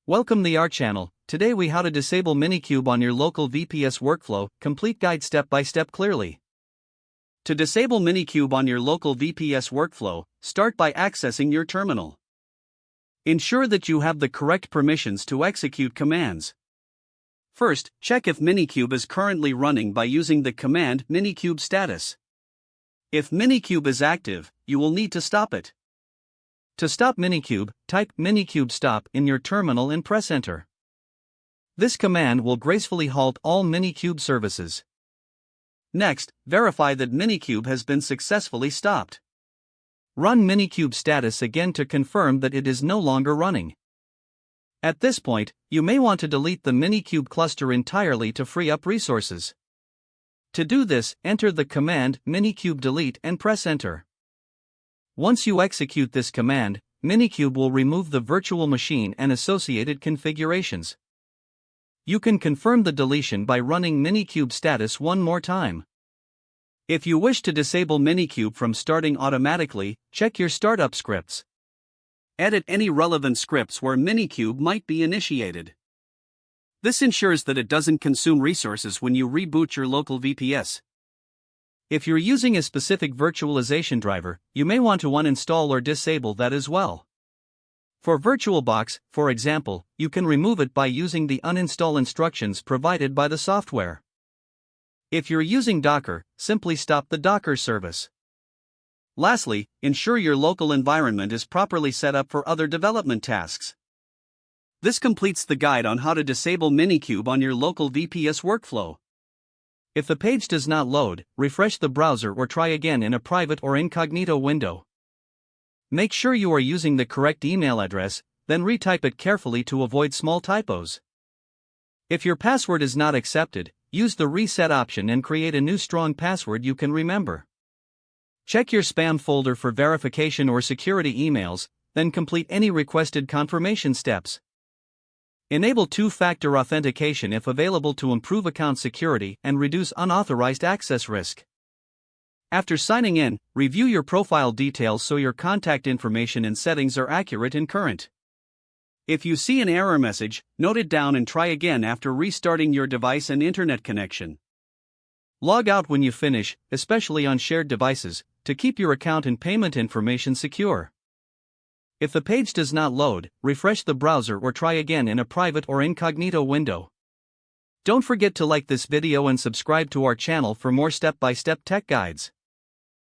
Welcome to our channel. Today we how to disable Minikube on your local VPS workflow, complete guide step by step clearly. To disable Minikube on your local VPS workflow, start by accessing your terminal. Ensure that you have the correct permissions to execute commands. First, check if Minikube is currently running by using the command Minikube status. If Minikube is active, you will need to stop it. To stop Minikube, type Minikube stop in your terminal and press enter. This command will gracefully halt all Minikube services. Next, verify that Minikube has been successfully stopped. Run Minikube status again to confirm that it is no longer running. At this point, you may want to delete the Minikube cluster entirely to free up resources. To do this, enter the command Minikube delete and press enter. Once you execute this command, Minikube will remove the virtual machine and associated configurations. You can confirm the deletion by running Minikube status one more time. If you wish to disable Minikube from starting automatically, check your startup scripts. Edit any relevant scripts where Minikube might be initiated. This ensures that it doesn't consume resources when you reboot your local VPS. If you're using a specific virtualization driver, you may want to uninstall or disable that as well. For VirtualBox, for example, you can remove it by using the uninstall instructions provided by the software. If you're using Docker, simply stop the Docker service. Lastly, ensure your local environment is properly set up for other development tasks. This completes the guide on how to disable Minikube on your local VPS workflow. If the page does not load, refresh the browser or try again in a private or incognito window. Make sure you are using the correct email address, then retype it carefully to avoid small typos. If your password is not accepted, use the reset option and create a new strong password you can remember. Check your spam folder for verification or security emails, then complete any requested confirmation steps. Enable two-factor authentication if available to improve account security and reduce unauthorized access risk. After signing in, review your profile details so your contact information and settings are accurate and current. If you see an error message, note it down and try again after restarting your device and internet connection. Log out when you finish, especially on shared devices, to keep your account and payment information secure. If the page does not load, refresh the browser or try again in a private or incognito window. Don't forget to like this video and subscribe to our channel for more step-by-step tech guides.